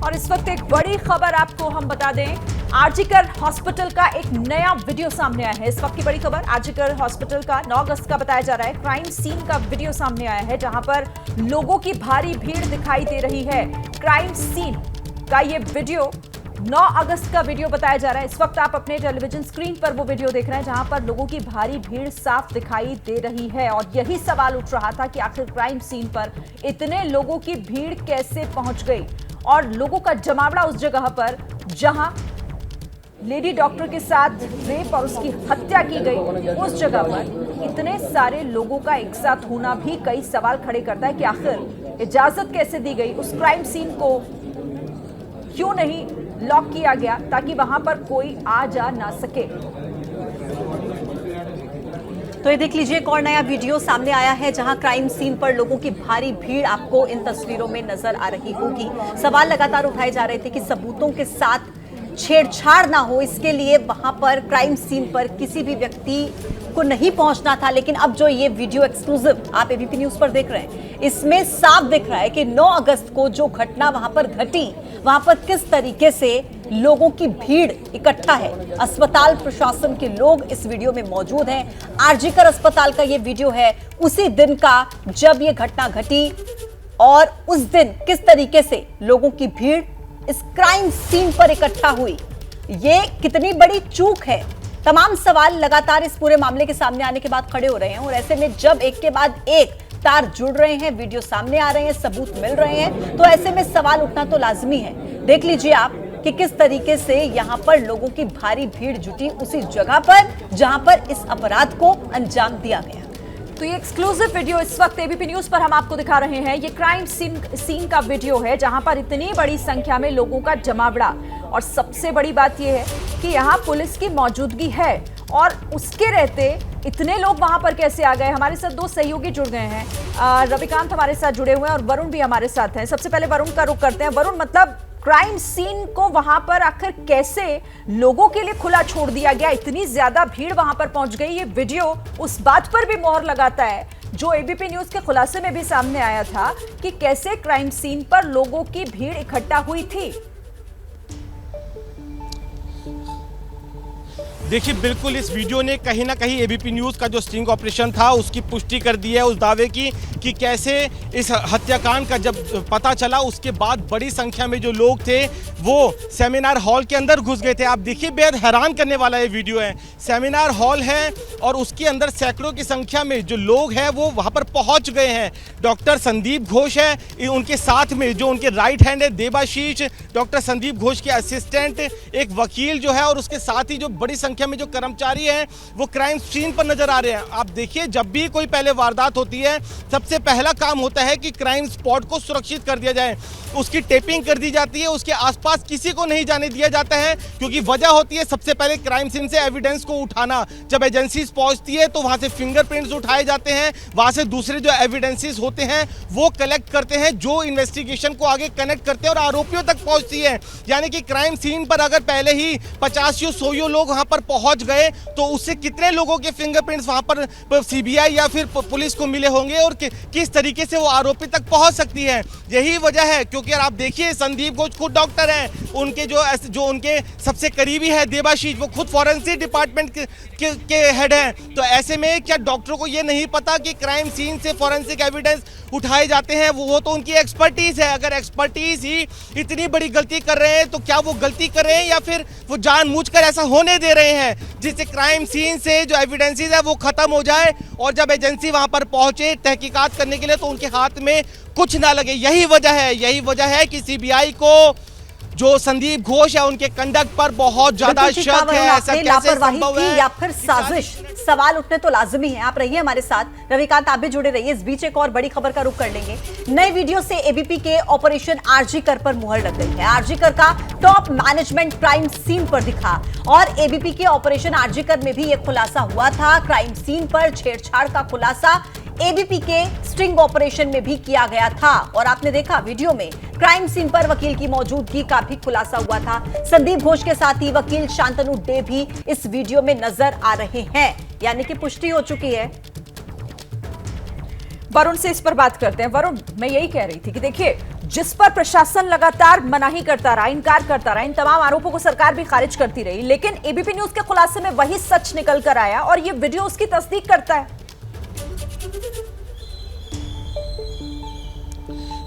और इस वक्त एक बड़ी खबर आपको हम बता दें, आरजीकर हॉस्पिटल का एक नया वीडियो सामने आया है। इस वक्त की बड़ी खबर आरजीकर हॉस्पिटल का 9 अगस्त का बताया जा रहा है। क्राइम सीन का वीडियो सामने आया है जहां पर लोगों की भारी भीड़ दिखाई दे रही है। क्राइम सीन का ये वीडियो 9 अगस्त का वीडियो बताया जा रहा है। इस वक्त आप अपने टेलीविजन स्क्रीन पर वो वीडियो देख रहे हैं जहां पर लोगों की भारी भीड़ साफ दिखाई दे रही है और यही सवाल उठ रहा था कि आखिर क्राइम सीन पर इतने लोगों की भीड़ कैसे पहुंच गई और लोगों का जमावड़ा उस जगह पर जहां लेडी डॉक्टर के साथ रेप और उसकी हत्या की गई, उस जगह पर इतने सारे लोगों का एक साथ होना भी कई सवाल खड़े करता है कि आखिर इजाजत कैसे दी गई। उस क्राइम सीन को क्यों नहीं लॉक किया गया ताकि वहां पर कोई आ जा ना सके। तो ये देख लीजिए, एक और नया वीडियो सामने आया है जहां क्राइम सीन पर लोगों की भारी भीड़ आपको इन तस्वीरों में नजर आ रही होगी। सवाल लगातार उठाए जा रहे थे कि सबूतों के साथ छेड़छाड़ ना हो, इसके लिए वहां पर क्राइम सीन पर किसी भी व्यक्ति को नहीं पहुंचना था। लेकिन अब जो ये वीडियो एक्सक्लूसिव आप एबीपी न्यूज पर देख रहे हैं, इसमें साफ दिख रहा है कि 9 अगस्त को जो घटना वहां पर घटी, वहां पर किस तरीके से लोगों की भीड़ इकट्ठा है। अस्पताल प्रशासन के लोग इस वीडियो में मौजूद हैं। आरजीकर अस्पताल का ये वीडियो है उसी दिन का जब ये घटना घटी और उस दिन किस तरीके से लोगों की भीड़ इस क्राइम सीन पर इकट्ठा हुई। ये कितनी बड़ी चूक है। तमाम सवाल लगातार इस पूरे मामले के सामने आने के बाद खड़े हो रहे हैं और ऐसे में जब एक के बाद एक तार जुड़ रहे हैं, वीडियो सामने आ रहे हैं, सबूत मिल रहे हैं, तो ऐसे में सवाल उठना तो लाजमी है। देख लीजिए आप कि किस तरीके से यहां पर लोगों की भारी भीड़ जुटी उसी जगह पर जहां पर इस अपराध को अंजाम दिया गया। तो ये एक्सक्लूसिव वीडियो इस वक्त एबीपी न्यूज पर हम आपको दिखा रहे हैं। ये क्राइम सीन का वीडियो है जहां पर इतनी बड़ी संख्या में लोगों का जमावड़ा और सबसे बड़ी बात यह है कि यहां पुलिस की मौजूदगी है और उसके रहते इतने लोग वहां पर कैसे आ गए। हमारे साथ 2 सहयोगी जुड़ गए हैं। रविकांत हमारे साथ जुड़े हुए हैं और वरुण भी हमारे साथ हैं। सबसे पहले वरुण का रुख करते हैं। वरुण, मतलब क्राइम सीन को वहां पर आखिर कैसे लोगों के लिए खुला छोड़ दिया गया, इतनी ज्यादा भीड़ वहां पर पहुंच गई। ये वीडियो उस बात पर भी मोहर लगाता है जो एबीपी न्यूज के खुलासे में भी सामने आया था कि कैसे क्राइम सीन पर लोगों की भीड़ इकट्ठा हुई थी। देखिए, बिल्कुल इस वीडियो ने कहीं ना कहीं एबीपी न्यूज़ का जो स्टिंग ऑपरेशन था उसकी पुष्टि कर दी है, उस दावे की कि कैसे इस हत्याकांड का जब पता चला उसके बाद बड़ी संख्या में जो लोग थे वो सेमिनार हॉल के अंदर घुस गए थे। आप देखिए, बेहद हैरान करने वाला ये वीडियो है। सेमिनार हॉल है और उसके अंदर सैकड़ों की संख्या में जो लोग हैं वो वहाँ पर पहुँच गए हैं। डॉक्टर संदीप घोष है, उनके साथ में जो उनके राइट हैंड है देबाशीष, डॉक्टर संदीप घोष के असिस्टेंट, एक वकील जो है और उसके साथ ही जो बड़ी संख्या में जो कर्मचारी हैं वो क्राइम सीन पर नजर आ रहे हैं। आप देखिए, जब भी कोई पहले वारदात होती है सबसे पहला काम होता है कि क्राइम स्पॉट को सुरक्षित कर दिया जाए, उसकी टेपिंग कर दी जाती है, उसके आसपास किसी को नहीं जाने दिया जाता है क्योंकि वजह होती है सबसे पहले क्राइम सीन से एविडेंस को उठाना। जब एजेंसीज पहुंचती है तो वहां से फिंगरप्रिंट्स उठाए जाते हैं, वहां से दूसरे जो एविडेंसेस होते हैं वो कलेक्ट करते हैं, जो इन्वेस्टिगेशन को आगे कनेक्ट करते हैं और आरोपियों तक पहुंचती है। यानी कि क्राइम सीन पर अगर पहले ही 50-100 लोग वहां पर पहुंच गए तो उससे कितने लोगों के फिंगरप्रिंट्स वहां पर सीबीआई या फिर पुलिस को मिले होंगे और किस तरीके से वो आरोपी तक पहुंच सकती है। यही वजह है क्योंकि आप देखिए, संदीप घोष खुद डॉक्टर हैं, उनके जो उनके सबसे करीबी है देबाशीष, वो खुद फॉरेंसिक डिपार्टमेंट के हेड हैं। तो ऐसे में क्या डॉक्टरों को ये नहीं पता कि क्राइम सीन से फॉरेंसिक एविडेंस उठाए जाते हैं? वो तो उनकी एक्सपर्टीज है। अगर एक्सपर्टीज ही इतनी बड़ी गलती कर रहे हैं तो क्या वो गलती कर रहे हैं या फिर वो जानबूझकर ऐसा होने दे रहे हैं जिससे क्राइम सीन से जो एविडेंसेस है वो खत्म हो जाए और जब एजेंसी वहां पर पहुंचे तहकीकात करने के लिए तो उनके हाथ में कुछ ना लगे। यही वजह है कि सीबीआई को जो संदीप घोष है उनके कंडक्ट पर बहुत ज्यादा शक है। ऐसा कैसे संभव है या फिर साजिश? सवाल उठने तो लाजमी है। आप रहिए हमारे साथ, रविकांत आप भी जुड़े रहिए। इस बीच एक और बड़ी खबर का रुख कर लेंगे। नए वीडियो से एबीपी के ऑपरेशन आरजीकर पर मुहर लग गई है। आरजीकर का टॉप मैनेजमेंट क्राइम सीन पर दिखा और एबीपी के ऑपरेशन आरजीकर में भी यह खुलासा हुआ था। क्राइम सीन पर छेड़छाड़ का खुलासा एबीपी के स्ट्रिंग ऑपरेशन में भी किया गया था और आपने देखा वीडियो में क्राइम सीन पर वकील की मौजूदगी का भी खुलासा हुआ था। संदीप घोष के साथ ही वकील शांतनु डे भी इस वीडियो में नजर आ रहे हैं, यानी कि पुष्टि हो चुकी है। वरुण से इस पर बात करते हैं। वरुण, मैं यही कह रही थी कि देखिए जिस पर प्रशासन लगातार मनाही करता रहा, इनकार करता रहा, इन तमाम आरोपों को सरकार भी खारिज करती रही, लेकिन एबीपी न्यूज के खुलासे में वही सच निकल कर आया और ये वीडियो उसकी तस्दीक करता है।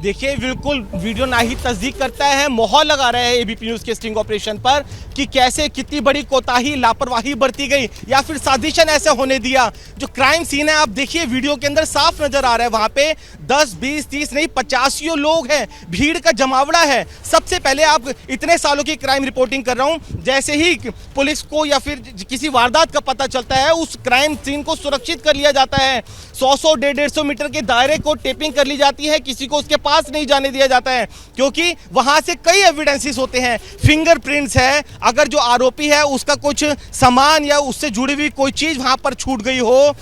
देखिए, बिल्कुल वीडियो ना ही तस्दीक करता है, मोहर लगा रहा है एबीपी न्यूज के स्टिंग ऑपरेशन पर कि कैसे कितनी बड़ी कोताही, लापरवाही बरती गई या फिर साजिशन ऐसे होने दिया। जो क्राइम सीन है आप देखिए, वीडियो के अंदर साफ नजर आ रहा है, वहां पे 10, 20, 30 नहीं 85 लोग हैं, भीड़ का जमावड़ा है। सबसे पहले आप इतने सालों की क्राइम रिपोर्टिंग कर रहा हूं, जैसे ही पुलिस को या फिर किसी वारदात का पता चलता है, उस क्राइम सीन को सुरक्षित कर लिया जाता है। 100, 150 मीटर के दायरे को टेपिंग कर ली जाती है, किसी को उसके पास नहीं जाने दिया जाता है, क्योंकि वहां से कई एविडेंसेस होते हैं। फिंगरप्रिंट्स है, अगर जो आरोपी है उसका कुछ सामान या उससे जुड़ी हुई कोई चीज वहां पर छूट गई हो,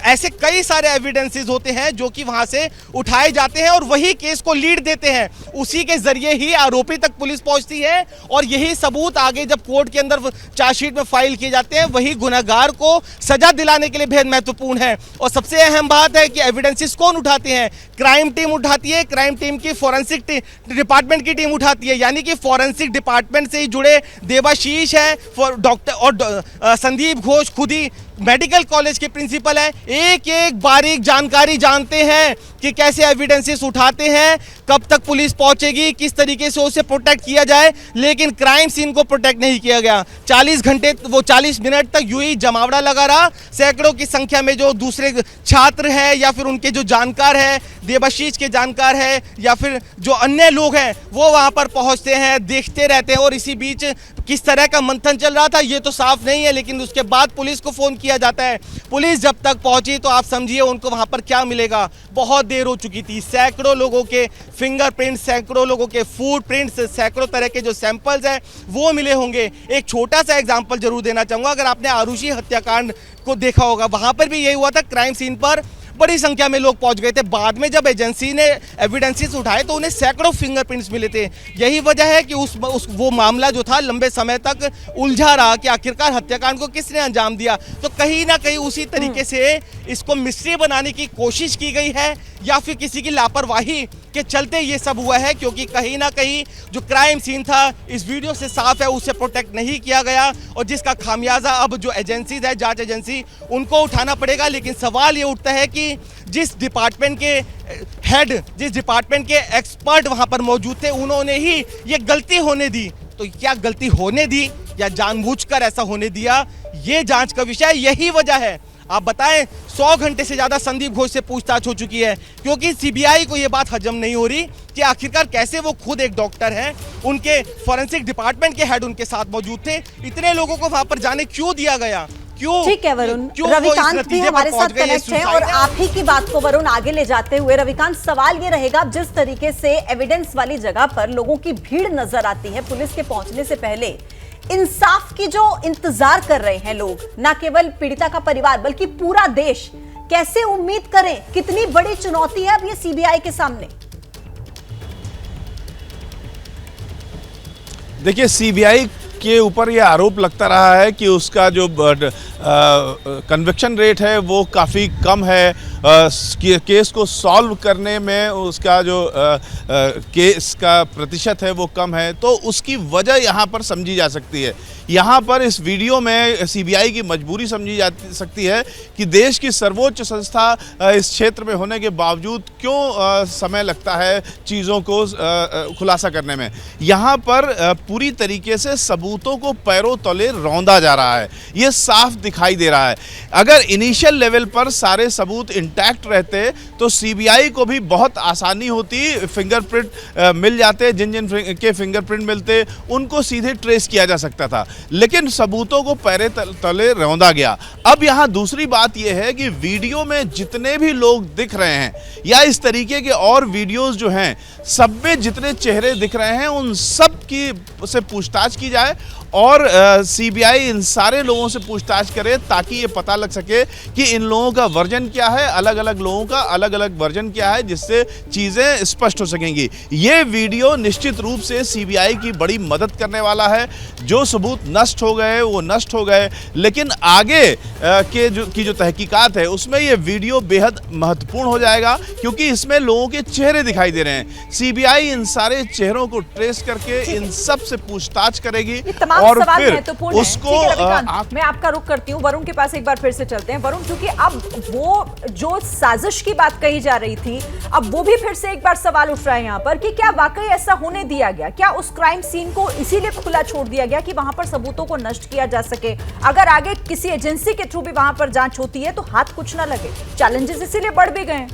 ऐसे कई सारे एविडेंसेस होते हैं जो कि वहां से उठाए जाते हैं और वही केस को लीड देते हैं। उसी के जरिए ही आरोपी तक पुलिस पहुंचती है और यही सबूत आगे जब कोर्ट के अंदर चार्जशीट में फाइल किए जाते हैं, वही गुनहगार को सजा दिलाने के लिए बेहद महत्वपूर्ण है। और सबसे अहम बात है कि एविडेंसेस कौन उठाते हैं? क्राइम टीम उठाती है, क्राइम टीम की फॉरेंसिक डिपार्टमेंट की टीम उठाती है, यानी कि फॉरेंसिक डिपार्टमेंट से ही जुड़े देवाशीष है, डॉक्टर और संदीप घोष खुद ही मेडिकल कॉलेज के प्रिंसिपल है, एक एक बारीक जानकारी जानते हैं कि कैसे एविडेंसेस उठाते हैं, कब तक पुलिस पहुंचेगी, किस तरीके से उसे प्रोटेक्ट किया जाए। लेकिन क्राइम सीन को प्रोटेक्ट नहीं किया गया। 40 घंटे, वो 40 मिनट तक यूं ही जमावड़ा लगा रहा। सैकड़ों की संख्या में जो दूसरे छात्र हैं या फिर उनके जो जानकार है, देवाशीष के जानकार है या फिर जो अन्य लोग हैं, वो वहां पर पहुंचते हैं, देखते रहते हैं। और इसी बीच किस तरह का मंथन चल रहा था ये तो साफ नहीं है, लेकिन उसके बाद पुलिस को फोन किया जाता है। पुलिस जब तक पहुंची तो आप समझिए उनको वहां पर क्या मिलेगा। बहुत देर हो चुकी थी, सैकड़ों लोगों के फिंगरप्रिंट्स, सैकड़ों लोगों के फुटप्रिंट्स, सैकड़ों तरह के जो सैंपल्स हैं वो मिले होंगे। एक छोटा सा एग्जांपल जरूर देना चाहूंगा, अगर आपने आरुषि हत्याकांड को देखा होगा, वहां पर भी यही हुआ था। क्राइम सीन पर बड़ी संख्या में लोग पहुंच गए थे। बाद में जब एजेंसी ने एविडेंसेस उठाए तो उन्हें सैकड़ों फिंगरप्रिंट्स मिले थे। यही वजह है कि वो मामला जो था लंबे समय तक उलझा रहा कि आखिरकार हत्याकांड को किसने अंजाम दिया। तो कहीं ना कहीं उसी तरीके से इसको मिस्ट्री बनाने की कोशिश की गई है या फिर किसी की लापरवाही के चलते ये सब हुआ है, क्योंकि कहीं ना कहीं जो क्राइम सीन था इस वीडियो से साफ है, उसे प्रोटेक्ट नहीं किया गया और जिसका खामियाजा अब जो एजेंसीज है, जांच एजेंसी, उनको उठाना पड़ेगा। लेकिन सवाल ये उठता है कि जिस डिपार्टमेंट के हेड, जिस डिपार्टमेंट के एक्सपर्ट वहां पर मौजूद थे, उन्होंने ही ये गलती होने दी। तो क्या गलती होने दी या जानबूझकर ऐसा होने दिया, ये जांच का विषय। यही वजह है, आप बताएं, 100 घंटे से ज्यादा संदीप घोष से पूछताछ हो चुकी है, क्योंकि सीबीआई को यह बात हजम नहीं हो रही कि आखिरकार कैसे वो खुद एक डॉक्टर हैं, उनके फॉरेंसिक डिपार्टमेंट के हेड उनके साथ मौजूद थे, इतने लोगों को वहां पर जाने क्यों दिया गया? ठीक है वरुण, रविकांत भी हमारे साथ कनेक्ट है और आप ही की बात को वरुण आगे ले जाते हुए, रविकांत, सवाल ये रहेगा, जिस तरीके से एविडेंस वाली जगह पर लोगों की भीड़ नजर आती है पुलिस के पहुंचने से पहले, इंसाफ की जो इंतजार कर रहे हैं लोग, ना केवल पीड़िता का परिवार बल्कि पूरा देश, कैसे उम्मीद करें? कितनी बड़ी चुनौती है अब ये सीबीआई के सामने? देखिए, सीबीआई के ऊपर ये आरोप लगता रहा है कि उसका जो कन्विक्शन रेट है वो काफ़ी कम है, केस को सॉल्व करने में उसका जो केस का प्रतिशत है वो कम है। तो उसकी वजह यहाँ पर समझी जा सकती है। यहाँ पर इस वीडियो में सीबीआई की मजबूरी समझी जा सकती है कि देश की सर्वोच्च संस्था इस क्षेत्र में होने के बावजूद क्यों समय लगता है चीज़ों को खुलासा करने में। यहाँ पर पूरी तरीके से सबूतों को पैरों तले रौंदा जा रहा है, ये साफ दिखाई दे रहा है। अगर इनिशियल लेवल पर सारे सबूत इंटैक्ट रहते तो सीबीआई को भी बहुत आसानी होती, फिंगरप्रिंट मिल जाते, जिन जिन के फिंगरप्रिंट मिलते उनको सीधे ट्रेस किया जा सकता था, लेकिन सबूतों को पैरे तले रौंदा गया। अब यहाँ दूसरी बात यह है कि वीडियो में जितने भी लोग दिख रहे हैं या इस तरीके के और वीडियोस जो हैं, सब में जितने चेहरे दिख रहे हैं उन सब की से पूछताछ की जाए और सीबीआई इन सारे लोगों से पूछताछ करे ताकि ये पता लग सके कि इन लोगों का वर्जन क्या है, अलग अलग लोगों का अलग अलग वर्जन क्या है, जिससे चीज़ें स्पष्ट हो सकेंगी। ये वीडियो निश्चित रूप से सीबीआई की बड़ी मदद करने वाला है। जो सबूत नष्ट हो गए वो नष्ट हो गए, लेकिन आगे की जो तहकीकात है उसमें ये वीडियो बेहद महत्वपूर्ण हो जाएगा, क्योंकि इसमें लोगों के चेहरे दिखाई दे रहे हैं। सीबीआई इन सारे चेहरों को ट्रेस करके इन सब से पूछताछ करेगी और फिर उसको मैं आपका रुख करती हूँ, वरुण के पास एक बार फिर से चलते हैं। वरुण, क्योंकि अब वो जो साजिश की बात कही जा रही थी, अब वो भी फिर से एक बार सवाल उठ रहा है यहाँ पर कि क्या वाकई ऐसा होने दिया गया? क्या उस क्राइम सीन को इसीलिए खुला छोड़ दिया गया कि वहां पर सबूतों को नष्ट किया जा सके? अगर आगे किसी एजेंसी के थ्रू भी वहां पर जांच होती है तो हाथ कुछ ना लगे। चैलेंजेस इसीलिए बढ़ भी गए।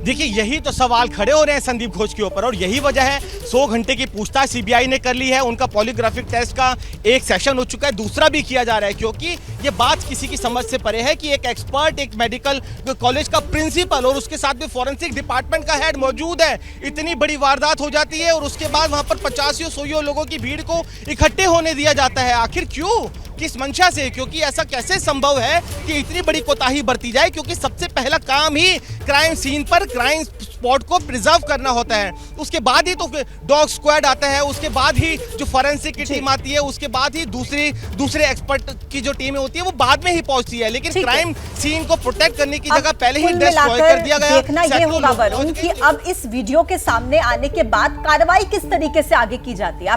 देखिए, यही तो सवाल खड़े हो रहे हैं संदीप घोष के ऊपर, और यही वजह है 100 घंटे की पूछताछ सीबीआई ने कर ली है। उनका पॉलीग्राफिक टेस्ट का एक सेशन हो चुका है, दूसरा भी किया जा रहा है, क्योंकि ये बात किसी की समझ से परे है कि एक एक्सपर्ट, एक मेडिकल कॉलेज का प्रिंसिपल और उसके साथ में फॉरेंसिक डिपार्टमेंट का हेड मौजूद है। इतनी बड़ी वारदात हो जाती है और उसके बाद वहां पर 50-100 लोगों की भीड़ को इकट्ठे होने दिया जाता है। आखिर क्यों, किस मंशा से? क्योंकि ऐसा कैसे संभव है कि इतनी बड़ी कोताही बरती जाए? क्योंकि सबसे पहला काम ही क्राइम सीन पर क्राइम स्पॉट को प्रिजर्व करना होता है। उसके बाद ही तो डॉग स्क्वाड आता है, उसके बाद ही जो फॉरेंसिक की टीम आती है, उसके बाद ही दूसरे एक्सपर्ट की जो टीमें होती है वो बाद में ही पहुंचती है। लेकिन क्राइम सीन को प्रोटेक्ट करने की जगह पहले ही डिस्ट्रॉय कर दिया गया। देखना ये होगा वरुण कि अब इस वीडियो के सामने आने के बाद कार्रवाई किस तरीके से आगे की जाती है।